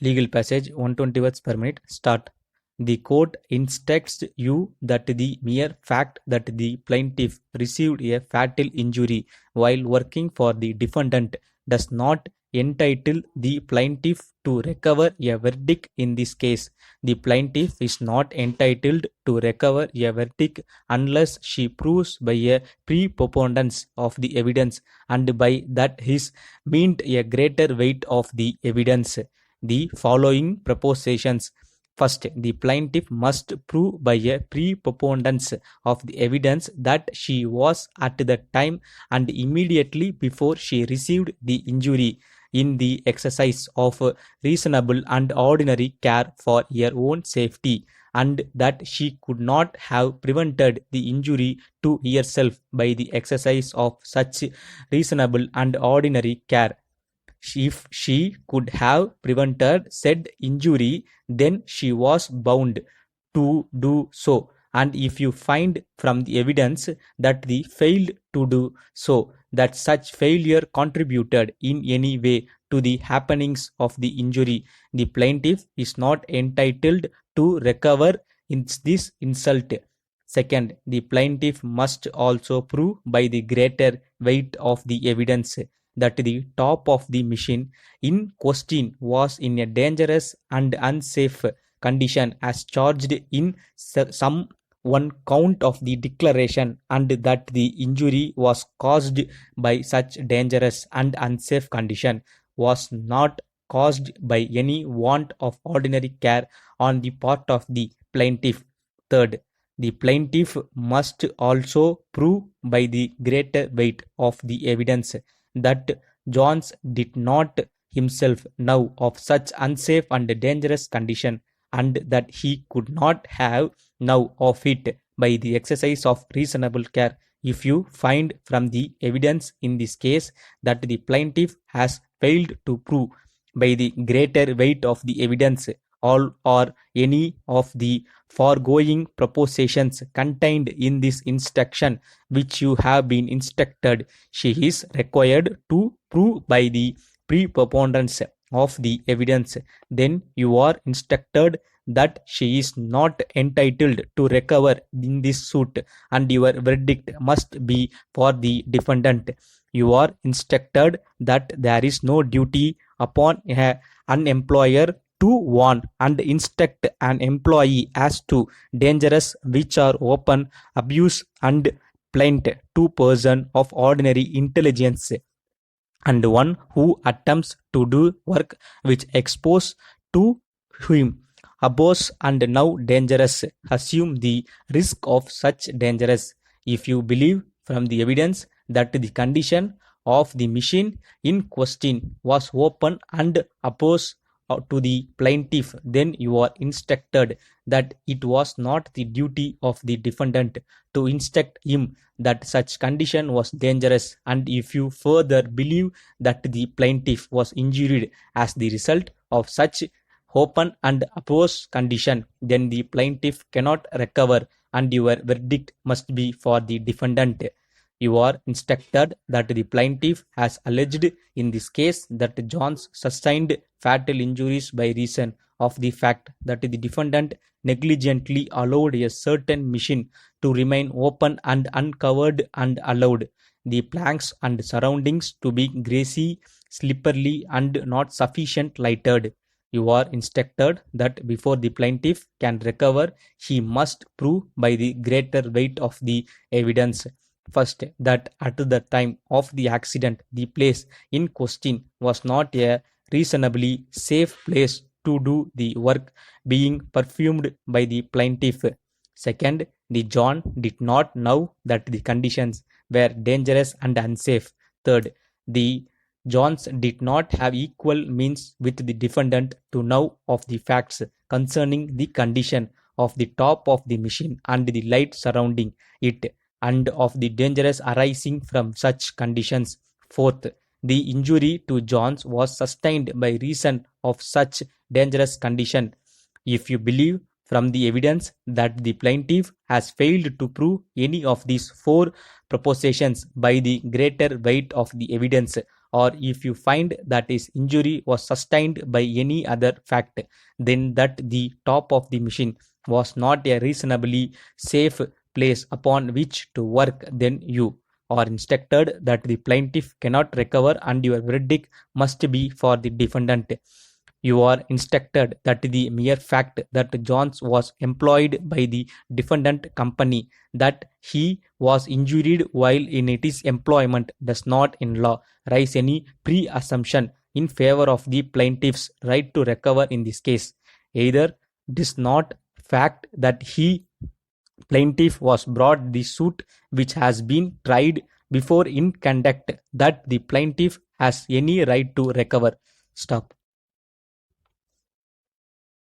Legal passage 120 words per minute. Start. The court instructs you that the mere fact that the plaintiff received a fatal injury while working for the defendant does not entitle the plaintiff to recover a verdict in this case. The plaintiff is not entitled to recover a verdict unless she proves by a preponderance of the evidence and by that is meant a greater weight of the evidence the following propositions. First, the plaintiff must prove by a preponderance of the evidence that she was at the time and immediately before she received the injury in the exercise of reasonable and ordinary care for her own safety, and that she could not have prevented the injury to herself by the exercise of such reasonable and ordinary care. If she could have prevented said injury, then she was bound to do so. And if you find from the evidence that the failed to do so, that such failure contributed in any way to the happenings of the injury, the plaintiff is not entitled to recover in this insult. Second, the plaintiff must also prove by the greater weight of the evidence that the top of the machine in question was in a dangerous and unsafe condition as charged in some one count of the declaration, and that the injury was caused by such dangerous and unsafe condition was not caused by any want of ordinary care on the part of the plaintiff. Third, the plaintiff must also prove by the greater weight of the evidence that Jones did not himself know of such unsafe and dangerous condition, and that he could not have known of it by the exercise of reasonable care. If you find from the evidence in this case that the plaintiff has failed to prove by the greater weight of the evidence all or any of the foregoing propositions contained in this instruction which you have been instructed, she is required to prove by the preponderance of the evidence. Then you are instructed that she is not entitled to recover in this suit, and your verdict must be for the defendant. You are instructed that there is no duty upon an employer to warn and instruct an employee as to dangers which are open abuse and plaint to person of ordinary intelligence, and one who attempts to do work which expose to him abuse and now dangerous assume the risk of such dangerous. If you believe from the evidence that the condition of the machine in question was open and opposed to the plaintiff, then you are instructed that it was not the duty of the defendant to instruct him that such condition was dangerous. And if you further believe that the plaintiff was injured as the result of such open and opposed condition, then the plaintiff cannot recover and your verdict must be for the defendant. You are instructed that the plaintiff has alleged in this case that Jones sustained fatal injuries by reason of the fact that the defendant negligently allowed a certain machine to remain open and uncovered and allowed the planks and surroundings to be greasy, slippery, and not sufficient lighted. You are instructed that before the plaintiff can recover, he must prove by the greater weight of the evidence. First, that at the time of the accident, the place in question was not a reasonably safe place to do the work being performed by the plaintiff. Second, the John did not know that the conditions were dangerous and unsafe. Third, the Johns did not have equal means with the defendant to know of the facts concerning the condition of the top of the machine and the light surrounding it, and of the dangers arising from such conditions. Fourth, the injury to Johns was sustained by reason of such dangerous condition. If you believe from the evidence that the plaintiff has failed to prove any of these four propositions by the greater weight of the evidence or if you find that his injury was sustained by any other fact, then that the top of the machine was not a reasonably safe place upon which to work, then you are instructed that the plaintiff cannot recover and your verdict must be for the defendant. You are instructed that the mere fact that Jones was employed by the defendant company, that he was injured while in its employment, does not in law raise any pre-assumption in favor of the plaintiff's right to recover in this case. Either does not fact that he plaintiff was brought the suit which has been tried before in conduct that the plaintiff has any right to recover. Stop.